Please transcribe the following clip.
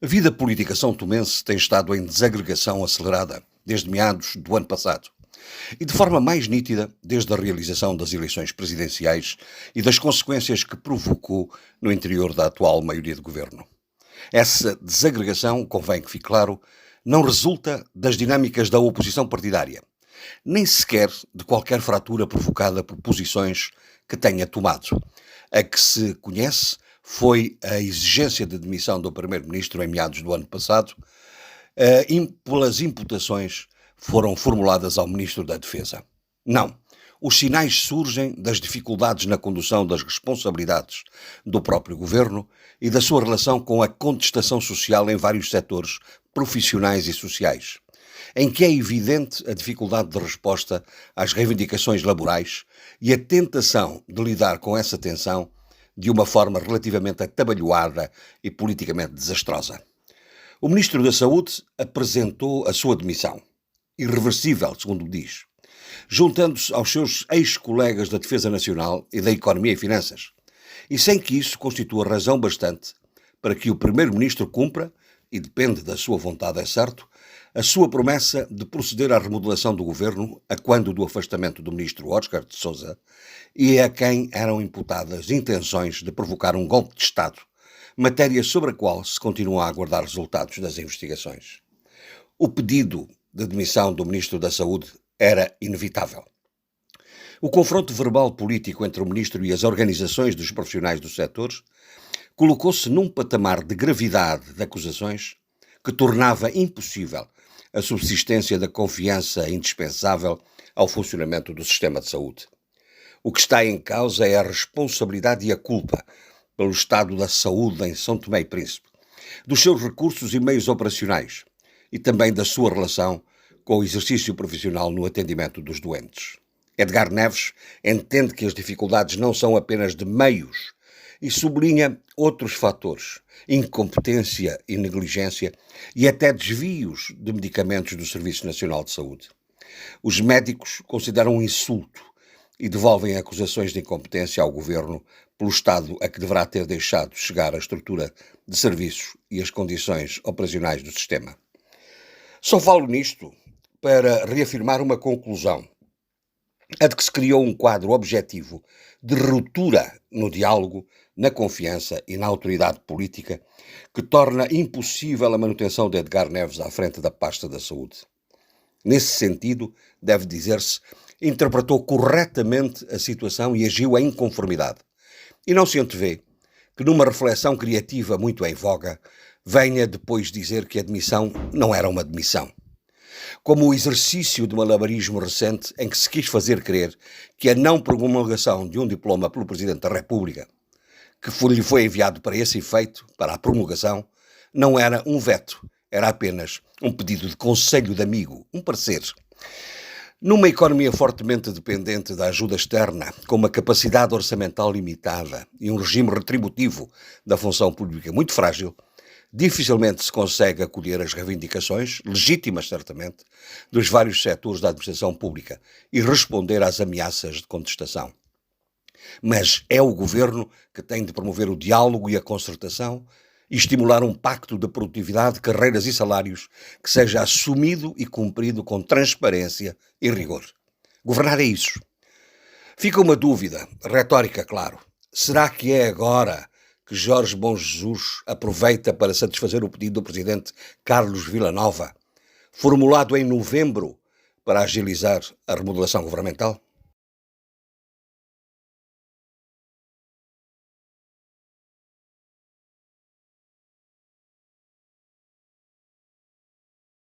A vida política são-tomense tem estado em desagregação acelerada desde meados do ano passado e de forma mais nítida desde a realização das eleições presidenciais e das consequências que provocou no interior da atual maioria de governo. Essa desagregação, convém que fique claro, não resulta das dinâmicas da oposição partidária, nem sequer de qualquer fratura provocada por posições que tenha tomado. A que se conhece foi a exigência de demissão do Primeiro-Ministro em meados do ano passado, pelas imputações foram formuladas ao Ministro da Defesa. Não. Os sinais surgem das dificuldades na condução das responsabilidades do próprio governo e da sua relação com a contestação social em vários setores profissionais e sociais, em que é evidente a dificuldade de resposta às reivindicações laborais e a tentação de lidar com essa tensão de uma forma relativamente atabalhoada e politicamente desastrosa. O Ministro da Saúde apresentou a sua demissão, irreversível, segundo diz, juntando-se aos seus ex-colegas da Defesa Nacional e da Economia e Finanças, e sem que isso constitua razão bastante para que o Primeiro-Ministro cumpra, e depende da sua vontade, é certo, a sua promessa de proceder à remodelação do governo a quando do afastamento do Ministro Óscar de Sousa e a quem eram imputadas intenções de provocar um golpe de Estado, matéria sobre a qual se continua a aguardar resultados das investigações. O pedido de demissão do Ministro da Saúde era inevitável. O confronto verbal político entre o Ministro e as organizações dos profissionais dos setores colocou-se num patamar de gravidade de acusações que tornava impossível a subsistência da confiança indispensável ao funcionamento do sistema de saúde. O que está em causa é a responsabilidade e a culpa pelo estado da saúde em São Tomé e Príncipe, dos seus recursos e meios operacionais e também da sua relação com o exercício profissional no atendimento dos doentes. Edgar Neves entende que as dificuldades não são apenas de meios e sublinha outros fatores, incompetência e negligência e até desvios de medicamentos do Serviço Nacional de Saúde. Os médicos consideram um insulto e devolvem acusações de incompetência ao governo pelo estado a que deverá ter deixado chegar a estrutura de serviços e as condições operacionais do sistema. Só falo nisto para reafirmar uma conclusão, a de que se criou um quadro objetivo de ruptura no diálogo, na confiança e na autoridade política que torna impossível a manutenção de Edgar Neves à frente da pasta da saúde. Nesse sentido, deve dizer-se, interpretou corretamente a situação e agiu em conformidade. E não se antevê que, numa reflexão criativa muito em voga, venha depois dizer que a demissão não era uma demissão. Como o exercício de malabarismo recente em que se quis fazer crer que a não promulgação de um diploma pelo Presidente da República, que lhe foi enviado para esse efeito, para a promulgação, não era um veto, era apenas um pedido de conselho de amigo, um parecer. Numa economia fortemente dependente da ajuda externa, com uma capacidade orçamental limitada e um regime retributivo da função pública muito frágil, dificilmente se consegue acolher as reivindicações, legítimas certamente, dos vários setores da administração pública e responder às ameaças de contestação. Mas é o governo que tem de promover o diálogo e a concertação e estimular um pacto de produtividade, carreiras e salários que seja assumido e cumprido com transparência e rigor. Governar é isso. Fica uma dúvida, retórica, claro. Será que é agora que Jorge Bom Jesus aproveita para satisfazer o pedido do presidente Carlos Villanova, formulado em novembro, para agilizar a remodelação governamental?